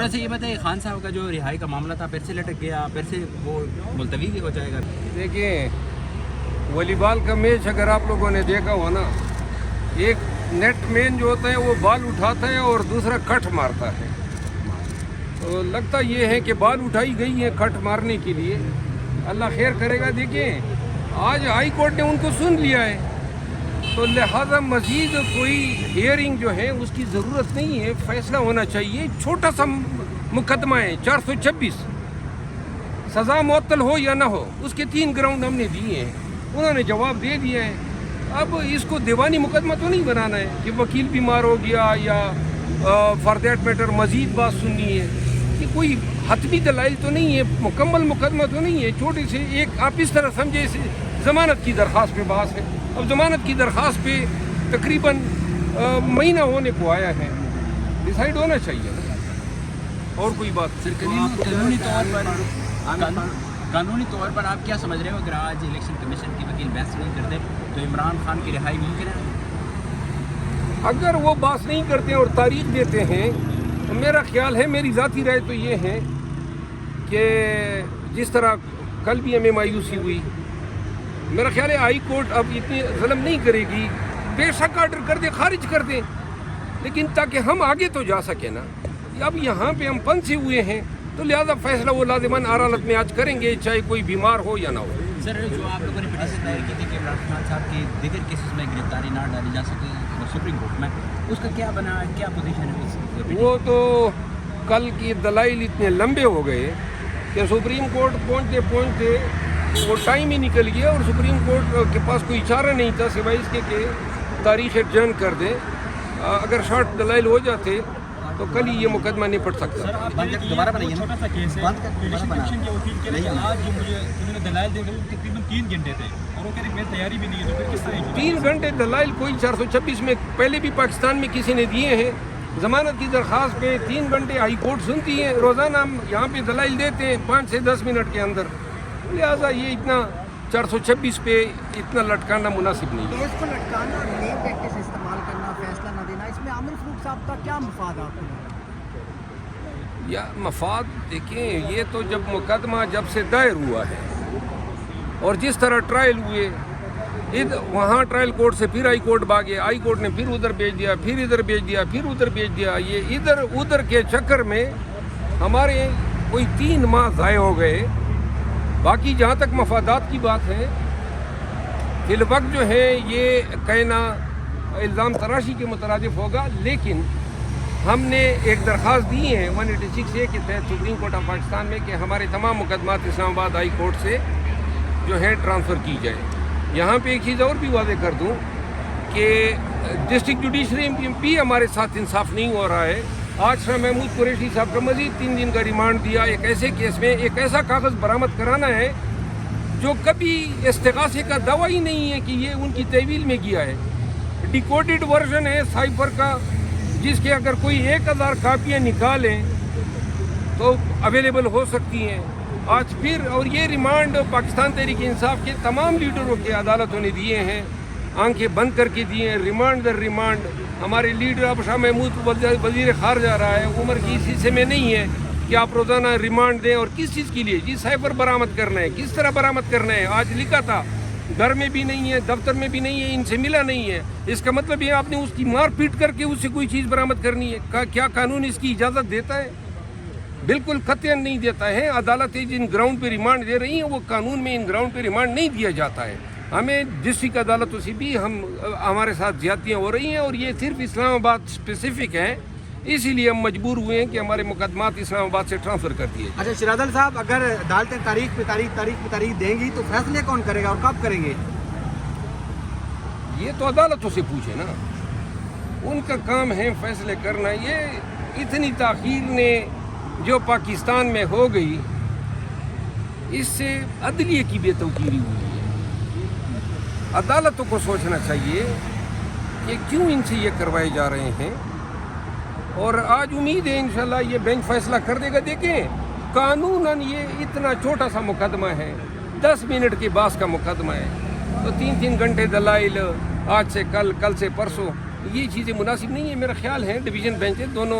वैसे ये बताइए, खान साहब का जो रिहाई का मामला था फिर से लटक गया, फिर से वो मुलतवी भी हो जाएगा? देखिए, वॉलीबॉल का मैच अगर आप लोगों ने देखा हो ना, एक नेट मैन जो होता है वो बॉल उठाता है और दूसरा कट मारता है। तो लगता ये है कि बॉल उठाई गई है कट मारने के लिए, अल्लाह खैर करेगा। देखिए, आज हाई कोर्ट ने उनको सुन लिया है, तो लिहाजा मज़ीद कोई हियरिंग जो है उसकी ज़रूरत नहीं है, फैसला होना चाहिए। छोटा सा मुकदमा है 426, सज़ा मुअत्तल हो या ना हो, उसके 3 ग्राउंड हमने दिए हैं, उन्होंने जवाब दे दिया है। अब इसको दीवानी मुकदमा तो नहीं बनाना है कि वकील बीमार हो गया या फॉर दैट मैटर मज़ीद बात सुननी है। कि कोई हतमी दलाइल तो नहीं है, मुकम्मल मुकदमा तो नहीं है। छोटे से एक आप इस तरह समझे, इसे ज़मानत की दरख्वास्त पे बहस है। अब ज़मानत की दरख्वास्त पे तकरीबन महीना होने को आया है, डिसाइड होना चाहिए ना, और कोई बात। सर, कानूनी तौर पर आप क्या समझ रहे हो, अगर आज इलेक्शन कमीशन के वकील बहस नहीं करते तो इमरान खान की रिहाई मुमकिन है? अगर वो बात नहीं करते और तारीख देते हैं तो मेरा ख्याल है, मेरी ज़ाती राय तो ये है कि जिस तरह कल भी हमें मायूसी हुई, मेरा ख्याल है हाई कोर्ट अब इतनी जुल्म नहीं करेगी, बेशक आर्डर कर दे, खारिज कर दे, लेकिन ताकि हम आगे तो जा सके ना। अब यहाँ पे हम फंसे हुए हैं, तो लिहाजा फैसला वो लाज़िमन अदालत में आज करेंगे, चाहे कोई बीमार हो या ना हो। सर, जो आप लोगों ने पिटीशन दायर की थी कि इमरान खान साहब की दीगर केसेस में गिरफ्तारी ना डाली जा सके सुप्रीम कोर्ट में, उसका क्या बना, क्या पोजीशन है? वो तो कल की दलाइल इतने लंबे हो गए कि सुप्रीम कोर्ट पहुँचते पहुँचते वो टाइम ही निकल गया, और सुप्रीम कोर्ट के पास कोई चारा नहीं था सिवाय इसके कि तारीख एडजर्न कर दे। अगर शॉर्ट दलाइल हो जाते तो कल ही ये मुकदमा निपट सकता। सर, आप दोबारा बनाइए। छोटा सा केस है, इलेक्शन कमीशन के वकील के लिए आज जो मुझे उन्होंने दलाइल दे दिए तकरीबन 3 घंटे थे, और वो कह रहे मेरी तैयारी भी नहीं है, तो फिर किस तरह 3 घंटे दलाइल कोई 426 में पहले भी पाकिस्तान में किसी ने दिए हैं। ज़मानत की दरख्वास्त पे 3 घंटे हाई कोर्ट सुनती है, रोज़ाना हम यहाँ पे दलाइल देते हैं 5 से 10 मिनट के अंदर। लिहाजा ये इतना 426 पे इतना लटकाना मुनासिब नहीं है। केस को लटकाना और नई प्रैक्टिस इस्तेमाल करना, फैसला न देना, इसमें आमिर फारूक साहब का क्या मफाद आपको? या मफाद देखें, ये तो जब मुकदमा जब से दायर हुआ है और जिस तरह ट्रायल हुए, वहाँ ट्रायल कोर्ट से फिर हाई कोर्ट भागे, हाई कोर्ट ने फिर उधर भेज दिया, फिर इधर भेज दिया, फिर उधर भेज दिया, ये इधर उधर के चक्कर में हमारे कोई 3 माह ज़ाय हो गए। बाकी जहाँ तक मफादात की बात है, फिल वक्त जो है ये कहना इल्ज़ाम तराशी के मुतरादिफ होगा, लेकिन हमने एक दरख्वास्त दी है 186A के तहत सुप्रीम कोर्ट ऑफ पाकिस्तान में कि हमारे तमाम मुकदमात इस्लामाबाद हाई कोर्ट से जो है ट्रांसफ़र की जाए। यहाँ पे एक चीज़ और भी वाज़ेह कर दूँ कि डिस्ट्रिक्ट जुडिशरी में भी हमारे साथ इंसाफ नहीं हो रहा है। आज शाह महमूद कुरैशी साहब का मज़ीद 3 दिन का रिमांड दिया। एक ऐसे केस में एक ऐसा कागज़ बरामद कराना है जो कभी इस्तिगासे का दावा ही नहीं है कि ये उनकी तहवील में किया है। डिकोडेड वर्जन है साइफर का, जिसके अगर कोई 1000 कापियाँ निकालें तो अवेलेबल हो सकती हैं। आज फिर और ये रिमांड पाकिस्तान तहरीक इंसाफ के तमाम लीडरों के अदालतों ने दिए हैं, आंखें बंद करके दिए हैं, रिमांड दर रिमांड। हमारे लीडर अब शाह महमूद वज़ीर खारजा रहा है, उम्र की इस हिस्से में नहीं है कि आप रोज़ाना रिमांड दें। और किस चीज़ के लिए जी? साइफर बरामद करना है। किस तरह बरामद करना है? आज लिखा था, घर में भी नहीं है, दफ्तर में भी नहीं है, इनसे मिला नहीं है। इसका मतलब ये आपने उसकी मार पीट करके उससे कोई चीज़ बरामद करनी है? क्या कानून इसकी इजाज़त देता है? बिल्कुल कतई नहीं देता है। अदालतें जिन ग्राउंड पे रिमांड दे रही हैं वो कानून में इन ग्राउंड पे रिमांड नहीं दिया जाता है। हमें डिस्ट्रिक्ट अदालतों से भी हमारे साथ ज़्यादतियाँ हो रही हैं, और ये सिर्फ इस्लामाबाद स्पेसिफिक है, इसीलिए हम मजबूर हुए हैं कि हमारे मुकदमात इस्लामाबाद से ट्रांसफ़र कर दिए। अच्छा सिरादल साहब, अगर अदालतें तारीख पे तारीख देंगी तो फैसले कौन करेगा और कब करेंगे? ये तो अदालतों से पूछे ना, उनका काम है फैसले करना। ये इतनी ताख़ीर ने जो पाकिस्तान में हो गई, इससे अदलिये की बेतौकीरी हुई है। अदालतों को सोचना चाहिए कि क्यों इनसे ये करवाए जा रहे हैं, और आज उम्मीद है इंशाल्लाह ये बेंच फैसला कर देगा। देखें, कानूनन ये इतना छोटा सा मुकदमा है, 10 मिनट के बाद का मुकदमा है, तो 3-3 घंटे दलाइल, आज से कल, कल से परसों, ये चीज़ें मुनासिब नहीं है। मेरा ख्याल है डिवीज़न बेंच दोनों